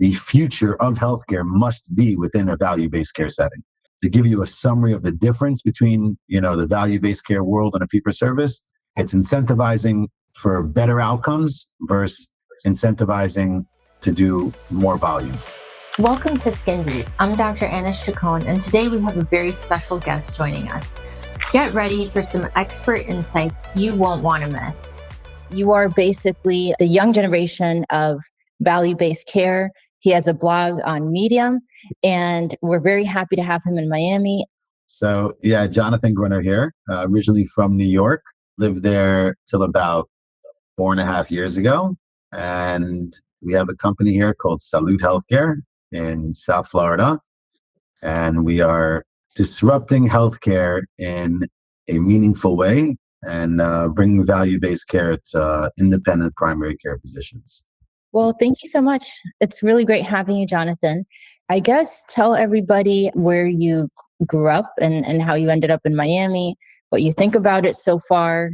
the future of healthcare must be within a value-based care setting. To give you a summary of the difference between, the value-based care world and a fee-for-service, it's incentivizing for better outcomes versus incentivizing to do more volume. Welcome to Skin Deep. I'm Dr. Anna Chacon, and today we have a very special guest joining us. Get ready for some expert insights you won't want to miss. You are basically the young generation of value-based care. He has a blog on Medium, and we're very happy to have him in Miami. So, Jonathan Gruner here, originally from New York, lived there till about 4.5 years ago. And we have a company here called Salud Healthcare in South Florida. And we are disrupting healthcare in a meaningful way and bringing value-based care to independent primary care physicians. Well, thank you so much. It's really great having you, Jonathan. I guess tell everybody where you grew up and how you ended up in Miami, what you think about it so far.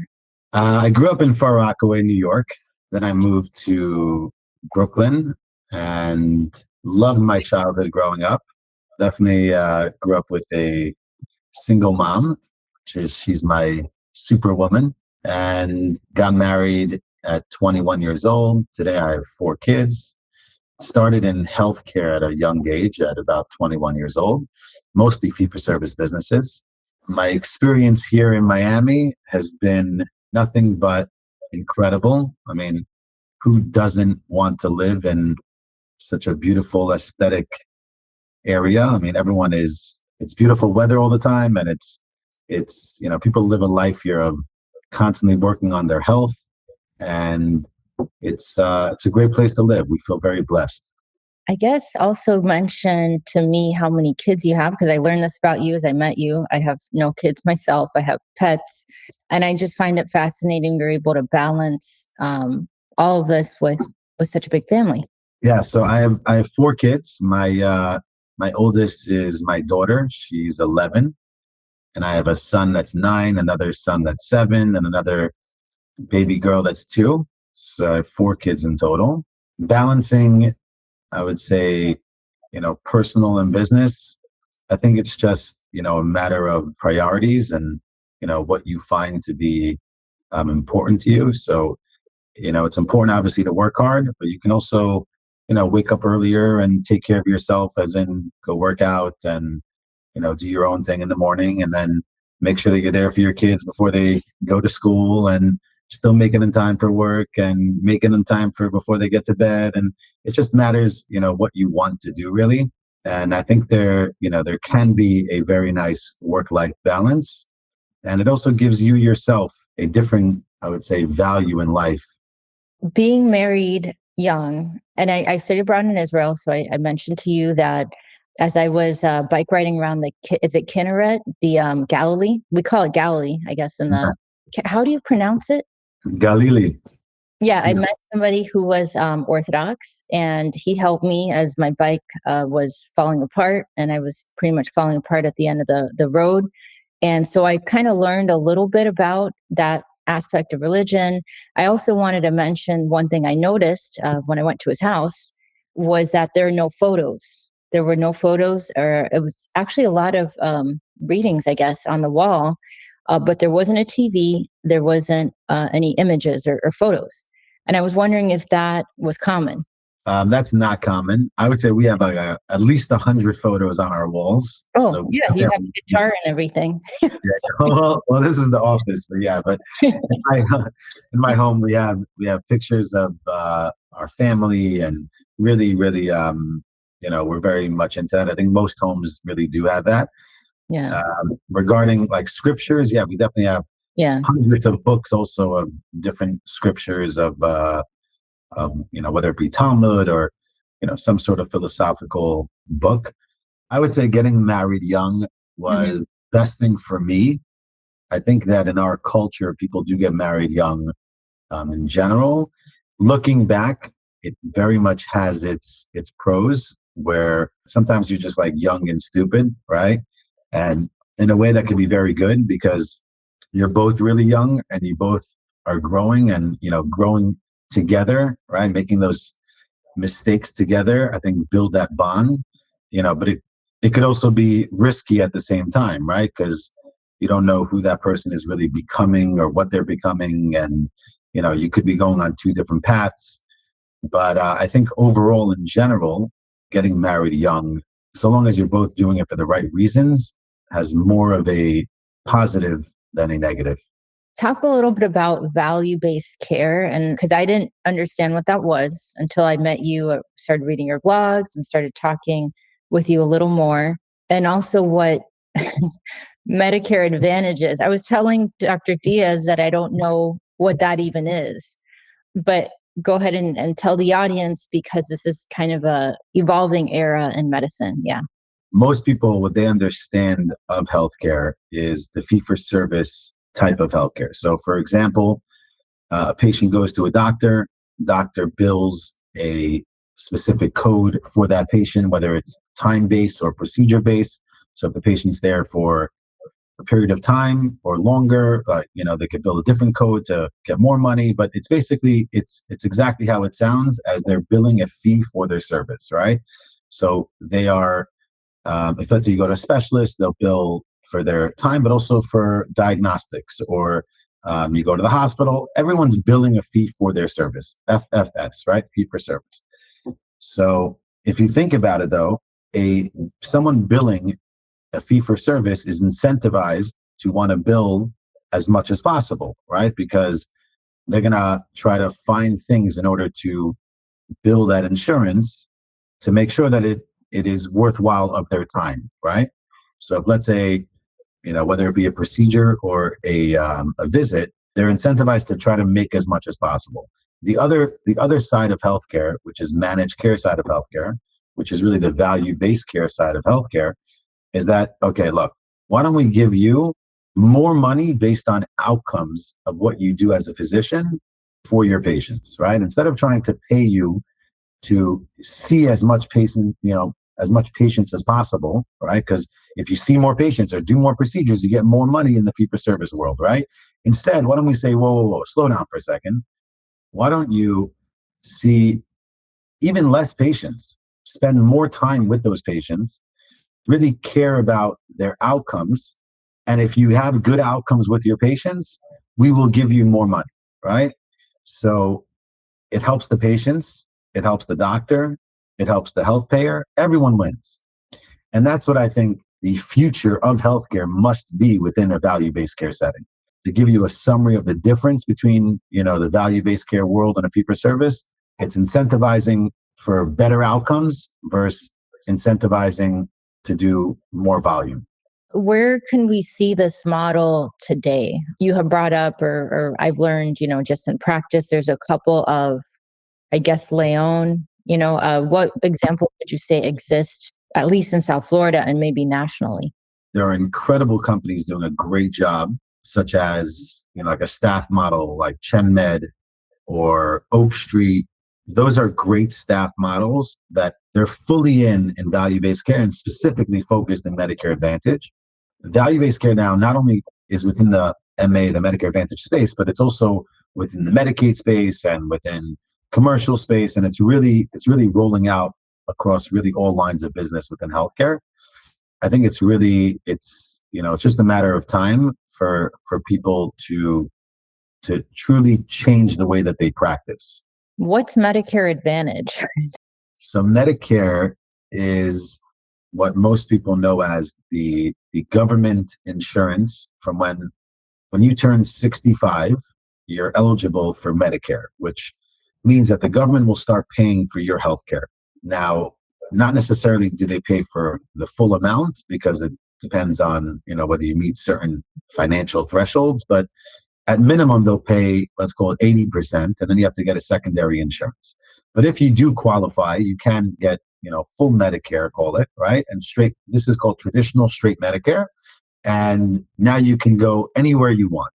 I grew up in Far Rockaway, New York. Then I moved to Brooklyn and loved my childhood growing up. Definitely grew up with a single mom, she's my superwoman, and got married at 21 years old. Today I have 4 kids. Started in healthcare at a young age at about 21 years old, mostly fee-for-service businesses. My experience here in Miami has been nothing but incredible. I mean, who doesn't want to live in such a beautiful aesthetic area? I mean, it's beautiful weather all the time, and it's people live a life here of constantly working on their health, and it's a great place to live. We feel very blessed. I guess also mention to me how many kids you have, because I learned this about you as I met you. I have no kids myself. I have pets, and I just find it fascinating you're able to balance all of this with such a big family. Yeah, so I have 4 kids. My oldest is my daughter. She's 11, and I have a son that's 9, another son that's 7, and another baby girl that's 2. So I have 4 kids in total. Balancing, I would say, personal and business. I think it's just, a matter of priorities and, what you find to be important to you. So, it's important, obviously, to work hard, but you can also, wake up earlier and take care of yourself, as in go work out and, do your own thing in the morning, and then make sure that you're there for your kids before they go to school, and still making in time for work and making in time for before they get to bed. And it just matters, what you want to do really. And I think there can be a very nice work-life balance. And it also gives you yourself a different, I would say, value in life. Being married young, and I studied abroad in Israel, so I mentioned to you that as I was bike riding around is it Kinneret, the Galilee? We call it Galilee, I guess. How do you pronounce it? Galilee. Yeah, I met somebody who was Orthodox, and he helped me as my bike was falling apart, and I was pretty much falling apart at the end of the road. And so I kind of learned a little bit about that aspect of religion. I also wanted to mention one thing I noticed when I went to his house was that there are no photos. There were no photos, or it was actually a lot of readings, I guess, on the wall, but there wasn't a TV. There wasn't any images or photos. And I was wondering if that was common. That's not common. I would say we have at least 100 photos on our walls. Oh, so, yeah, you have a guitar and everything. Yeah. Well, this is the office, but in my home we have pictures of our family, and really, we're very much into that. I think most homes really do have that. Yeah. Regarding like scriptures, we definitely have hundreds of books also of different scriptures of whether it be Talmud or, some sort of philosophical book. I would say getting married young was the best thing for me. I think that in our culture, people do get married young in general. Looking back, it very much has its pros, where sometimes you're just like young and stupid, right? And in a way that can be very good, because you're both really young and you both are growing and, growing together, right? Making those mistakes together, I think build that bond, but it could also be risky at the same time, right? Because you don't know who that person is really becoming or what they're becoming. And, you could be going on two different paths. But I think overall, in general, getting married young, so long as you're both doing it for the right reasons, has more of a positive than a negative. Talk a little bit about value-based care. And because I didn't understand what that was until I met you, I started reading your blogs and started talking with you a little more. And also what Medicare Advantage is. I was telling Dr. Diaz that I don't know what that even is, but go ahead and tell the audience, because this is kind of a evolving era in medicine. Yeah. Most people, what they understand of healthcare is the fee-for-service type of healthcare. So, for example, a patient goes to a doctor bills a specific code for that patient, whether it's time-based or procedure-based. So if the patient's there for a period of time or longer, they could bill a different code to get more money. But it's basically, it's exactly how it sounds, as they're billing a fee for their service, right? So they are, if let's say you go to a specialist, they'll bill for their time, but also for diagnostics, or you go to the hospital, everyone's billing a fee for their service, FFS, right? Fee for service. So if you think about it though, someone billing a fee for service is incentivized to want to bill as much as possible, right? Because they're going to try to find things in order to bill that insurance to make sure that it is worthwhile of their time, right? So if, let's say, whether it be a procedure or a visit, they're incentivized to try to make as much as possible. The other side of healthcare, which is managed care side of healthcare, which is really the value-based care side of healthcare, is that, okay, look, why don't we give you more money based on outcomes of what you do as a physician for your patients, right? Instead of trying to pay you to see as much patients as possible, right? Because if you see more patients or do more procedures, you get more money in the fee-for-service world, right? Instead, why don't we say, whoa, slow down for a second. Why don't you see even less patients, spend more time with those patients, really care about their outcomes. And if you have good outcomes with your patients, we will give you more money, right? So it helps the patients, it helps the doctor, it helps the health payer, everyone wins. And that's what I think the future of healthcare must be within a value-based care setting. To give you a summary of the difference between, the value-based care world and a fee-for-service, it's incentivizing for better outcomes versus incentivizing to do more volume. Where can we see this model today? You have brought up, or I've learned, just in practice, there's a couple of, I guess, Leon, what example would you say exist, at least in South Florida and maybe nationally? There are incredible companies doing a great job, such as, like a staff model like ChenMed or Oak Street. Those are great staff models that they're fully in value-based care and specifically focused in Medicare Advantage. Value-based care now not only is within the MA, the Medicare Advantage space, but it's also within the Medicaid space and within commercial space. And it's really rolling out across really all lines of business within healthcare. I think it's just a matter of time for people to truly change the way that they practice. What's Medicare Advantage? So Medicare is what most people know as the government insurance from when you turn 65, you're eligible for Medicare, which means that the government will start paying for your health care. Now, not necessarily do they pay for the full amount, because it depends on, whether you meet certain financial thresholds, but at minimum, they'll pay, let's call it 80%, and then you have to get a secondary insurance. But if you do qualify, you can get, full Medicare, call it, right? And this is called traditional straight Medicare. And now you can go anywhere you want.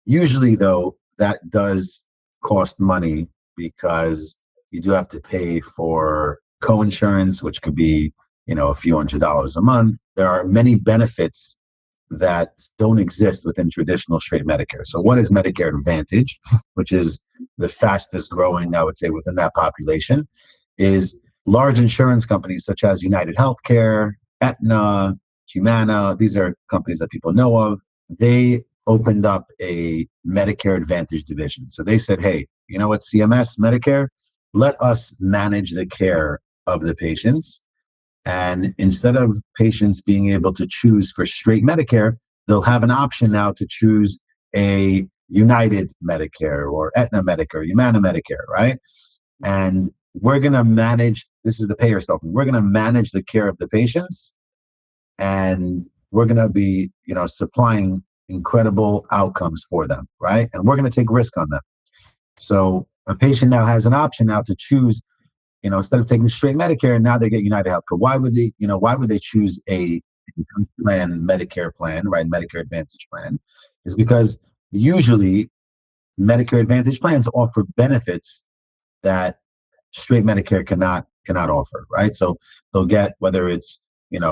Usually, though, that does cost money, because you do have to pay for co-insurance, which could be, a few $100s a month. There are many benefits that don't exist within traditional straight Medicare. So what is Medicare Advantage, which is the fastest growing, I would say, within that population? is large insurance companies such as United Healthcare, Aetna, Humana, these are companies that people know of. They opened up a Medicare Advantage division. So they said, hey, you know what, CMS, Medicare, let us manage the care of the patients. And instead of patients being able to choose for straight Medicare, they'll have an option now to choose a United Medicare or Aetna Medicare, Humana Medicare, right? And we're going to manage, this is the payer stuff, we're going to manage the care of the patients, and we're going to be, supplying incredible outcomes for them, right? And we're going to take risk on them. So a patient now has an option now to choose, instead of taking straight Medicare, now they get United Healthcare. Why would they choose a plan, Medicare plan, right? Medicare Advantage plan is because usually Medicare Advantage plans offer benefits that straight Medicare cannot offer, right? So they'll get, whether it's,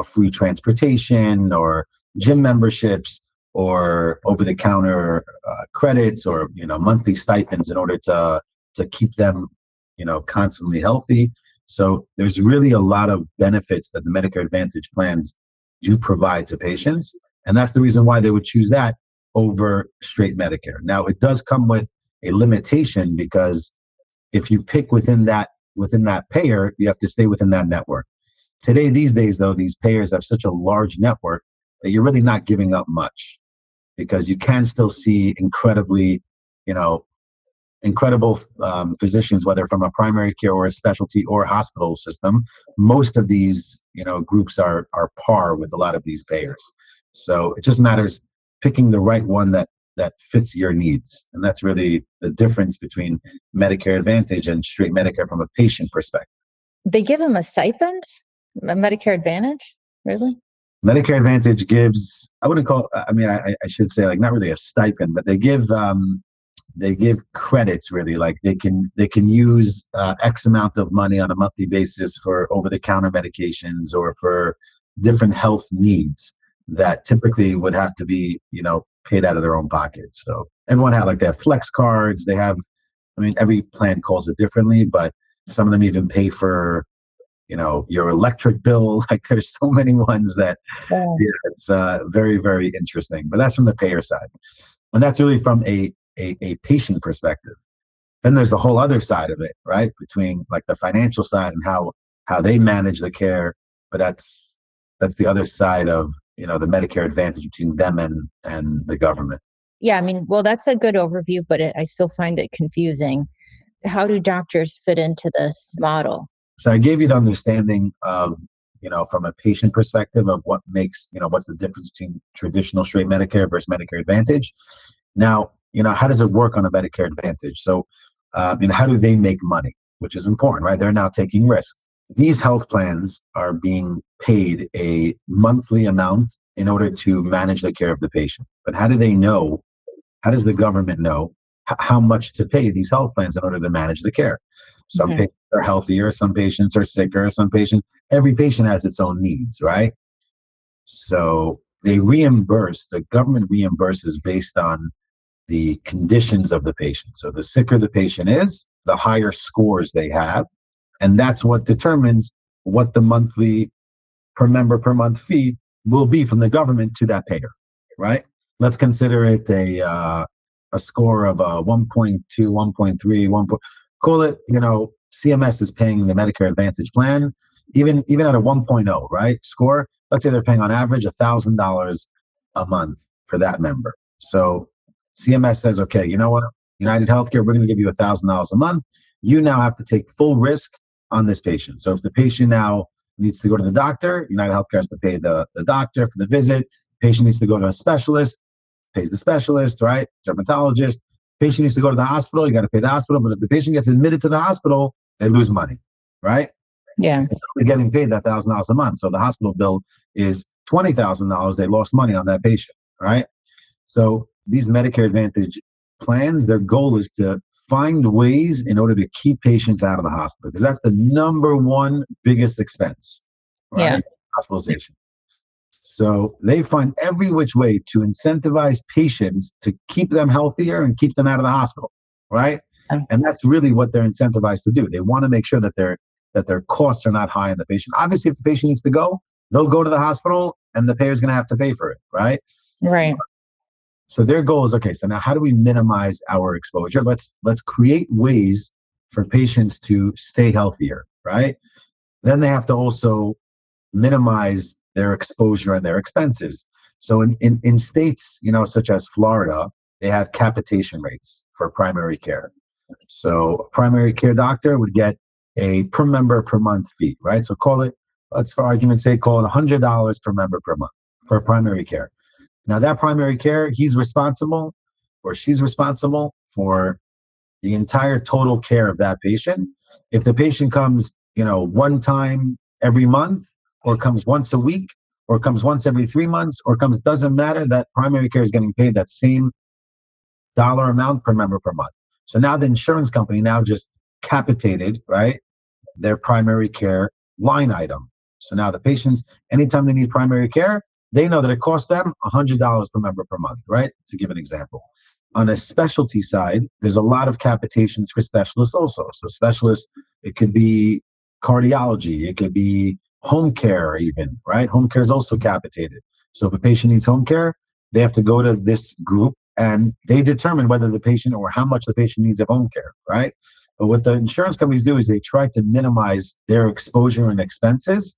free transportation or gym memberships or over-the-counter credits or, monthly stipends in order to keep them, constantly healthy. So there's really a lot of benefits that the Medicare Advantage plans do provide to patients. And that's the reason why they would choose that over straight Medicare. Now, it does come with a limitation, because if you pick within that payer, you have to stay within that network. These days, though, these payers have such a large network that you're really not giving up much, because you can still see incredible physicians, whether from a primary care or a specialty or a hospital system. Most of these, groups are par with a lot of these payers. So it just matters picking the right one that fits your needs. And that's really the difference between Medicare Advantage and straight Medicare from a patient perspective. They give them a stipend? A Medicare Advantage? Really? Medicare Advantage gives, I should say, like, not really a stipend, but they give credits, really. Like they can use X amount of money on a monthly basis for over-the-counter medications or for different health needs that typically would have to be, paid out of their own pockets. So everyone had, like, they have flex cards. They have, every plan calls it differently, but some of them even pay for, your electric bill. Like, there's so many ones that it's very, very interesting. But that's from the payer side. And that's really from a patient perspective. Then there's the whole other side of it, right? Between, like, the financial side and how they manage the care. But that's the other side of, the Medicare Advantage between them and the government. Yeah, well, that's a good overview, but I still find it confusing. How do doctors fit into this model? So I gave you the understanding of, from a patient perspective of what makes, what's the difference between traditional straight Medicare versus Medicare Advantage. Now, how does it work on a Medicare Advantage? So, how do they make money, which is important, right? They're now taking risk. These health plans are being paid a monthly amount in order to manage the care of the patient. But how do they know? How does the government know how much to pay these health plans in order to manage the care? Some patients are healthier, some patients are sicker, every patient has its own needs, right? So the government reimburses based on the conditions of the patient. So the sicker the patient is, the higher scores they have. And that's what determines what the monthly per member per month fee will be from the government to that payer, right? Let's consider it a score of 1.2, 1.3, call it, CMS is paying the Medicare Advantage plan, even at a 1.0, right? Score, let's say they're paying on average $1,000 a month for that member. So CMS says, okay, you know what? United Healthcare, we're going to give you $1,000 a month. You now have to take full risk on this patient. So if the patient now needs to go to the doctor, United Healthcare has to pay the doctor for the visit. Patient needs to go to a specialist, pays the specialist, right? Dermatologist. Patient needs to go to the hospital, you got to pay the hospital. But if the patient gets admitted to the hospital, they lose money, right? Yeah. They're getting paid that $1,000 a month. So the hospital bill is $20,000. They lost money on that patient, right? So these Medicare Advantage plans, their goal is to find ways in order to keep patients out of the hospital, because that's the number one biggest expense, right? Yeah. Hospitalization. So they find every which way to incentivize patients to keep them healthier and keep them out of the hospital, right? And that's really what they're incentivized to do. They want to make sure that they're that their costs are not high on the patient. Obviously, if the patient needs to go, they'll go to the hospital and the payer is going to have to pay for it, right? Right. So their goal is, okay, so now how do we minimize our exposure? Let's create ways for patients to stay healthier, right? Then they have to also minimize their exposure and their expenses. So in states, such as Florida, they have capitation rates for primary care. So a primary care doctor would get a per member per month fee, right? So let's for argument's sake, call it $100 per member per month for primary care. Now that primary care, he's responsible or she's responsible for the entire total care of that patient. If the patient comes, one time every month, or comes once a week, or comes once every 3 months, or doesn't matter, that primary care is getting paid that same dollar amount per member per month. So now the insurance company now just capitated, right, their primary care line item. So now the patients, anytime they need primary care, they know that it costs them $100 per member per month, right? To give an example. On a specialty side, there's a lot of capitations for specialists also. So specialists, it could be cardiology, it could be home care even, right? Home care is also capitated. So if a patient needs home care, they have to go to this group and they determine whether the patient or how much the patient needs of home care, right? But what the insurance companies do is they try to minimize their exposure and expenses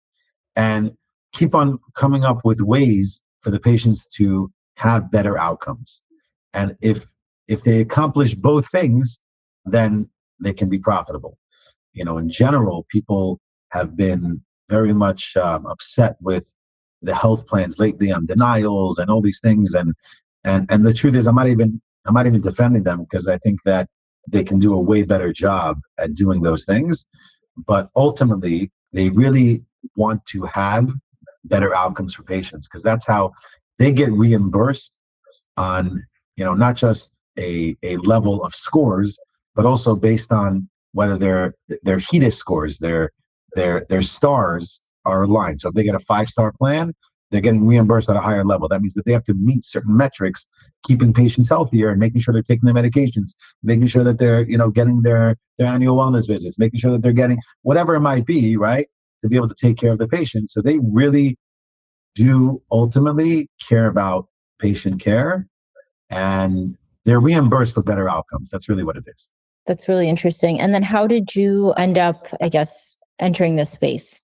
and keep on coming up with ways for the patients to have better outcomes. And if they accomplish both things, then they can be profitable. In general, people have been very much upset with the health plans lately on denials and all these things. And the truth is, I'm not even defending them, because I think that they can do a way better job at doing those things. But ultimately, they really want to have better outcomes for patients, because that's how they get reimbursed on, not just a level of scores, but also based on whether their HEDIS scores, their stars are aligned. So if they get a 5-star plan, they're getting reimbursed at a higher level. That means that they have to meet certain metrics, keeping patients healthier and making sure they're taking their medications, making sure that they're, getting their annual wellness visits, making sure that they're getting whatever it might be, right, to be able to take care of the patient. So they really do ultimately care about patient care, and they're reimbursed for better outcomes. That's really what it is. That's really interesting. And then how did you end up, I guess, entering this space?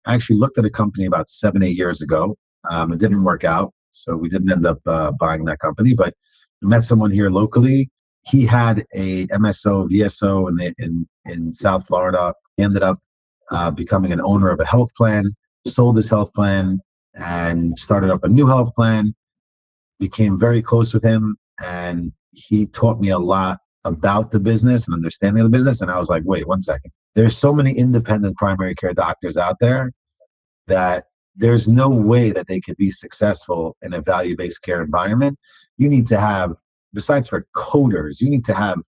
I actually looked at a company about 7-8 years ago. It didn't work out, so we didn't end up buying that company. But I met someone here locally. He had a MSO, VSO in South Florida. He ended up becoming an owner of a health plan, sold his health plan, and started up a new health plan. Became very close with him, and he taught me a lot about the business and understanding of the business. And I was like, wait, 1 second. There's so many independent primary care doctors out there that there's no way that they could be successful in a value-based care environment. You need to have, besides for coders, you need to have,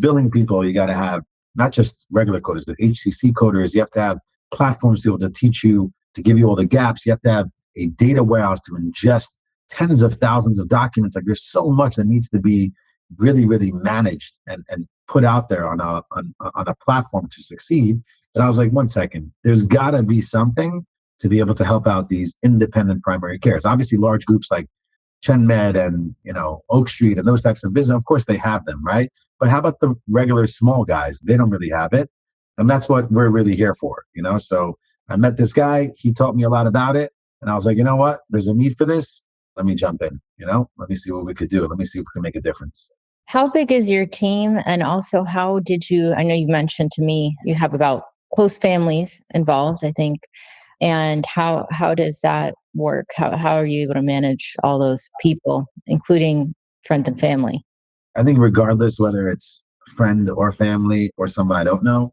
billing people. You got to have not just regular coders, but HCC coders. You have to have platforms to be able to teach you, to give you all the gaps. You have to have a data warehouse to ingest tens of thousands of documents. Like, there's so much that needs to be really, really managed and put out there on a platform to succeed. And I was like, 1 second, there's got to be something to be able to help out these independent primary cares. Obviously, large groups like ChenMed and Oak Street and those types of business, of course they have them, right? But how about the regular small guys? They don't really have it, and that's what we're really here for, So I met this guy. He taught me a lot about it, and I was like, you know what? There's a need for this. Let me jump in. Let me see what we could do. Let me see if we can make a difference. How big is your team? And also, how did you, I know you mentioned to me, you have about close families involved, I think. And how does that work? How are you able to manage all those people, including friends and family? I think regardless whether it's friend or family or someone I don't know,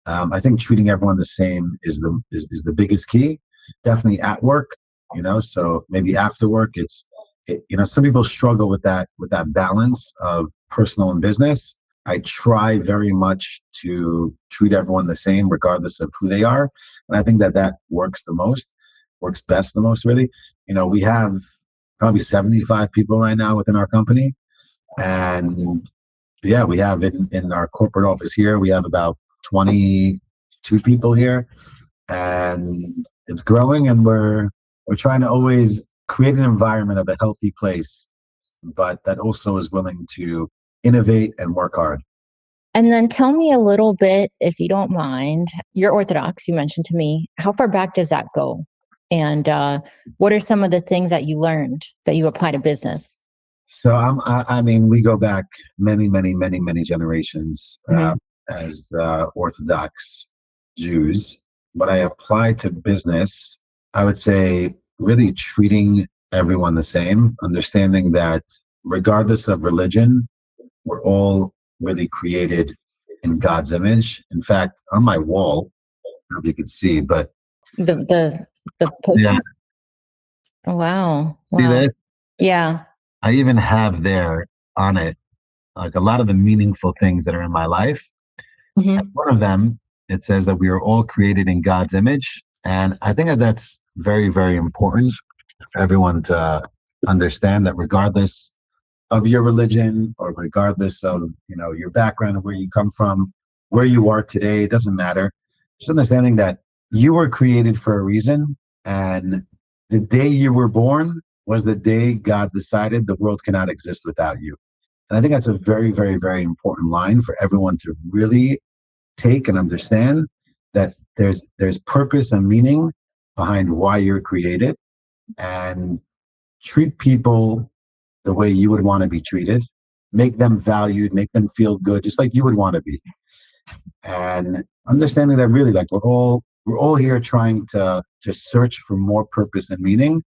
I think treating everyone the same is the biggest key. Definitely at work, so maybe after work, some people struggle with that balance of personal and business. I try very much to treat everyone the same, regardless of who they are. And I think that works best the most, really. We have probably 75 people right now within our company. And yeah, we have in our corporate office here, we have about 20 2 people here, and it's growing, and we're trying to always create an environment of a healthy place, but that also is willing to innovate and work hard. And then tell me a little bit, if you don't mind. You're Orthodox, you mentioned to me. How far back does that go? And what are some of the things that you learned that you apply to business? So I mean, we go back many, many, many, many generations as Orthodox Jews. What I apply to business, I would say, really treating everyone the same, understanding that regardless of religion, we're all really created in God's image. In fact, on my wall, I don't know if you can see, but The poster. yeah, Oh, wow. see Wow. this? Yeah. I even have there on it like a lot of the meaningful things that are in my life. hmm And one of them, it says that we are all created in God's image. And I think that that's very, very important for everyone to understand that regardless of your religion or regardless of, your background, where you come from, where you are today, it doesn't matter. Just understanding that you were created for a reason, and the day you were born was the day God decided the world cannot exist without you. And I think that's a very, very, very important line for everyone to really take and understand, that there's purpose and meaning behind why you're created, and treat people the way you would want to be treated, make them valued, make them feel good, just like you would want to be. And understanding that really, like, we're all here trying to search for more purpose and meaning,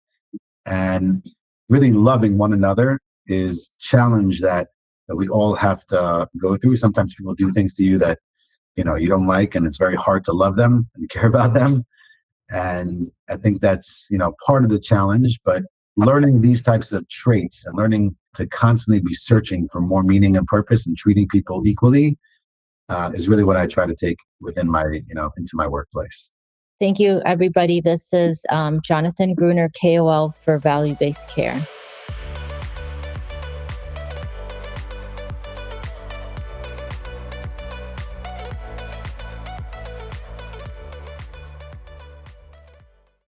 and really loving one another is challenge that we all have to go through. Sometimes people do things to you that you don't like, and it's very hard to love them and care about them. And I think that's part of the challenge. But learning these types of traits and learning to constantly be searching for more meaning and purpose and treating people equally is really what I try to take within my into my workplace. Thank you, everybody. This is Jonathan Gruner, KOL for Value-Based Care.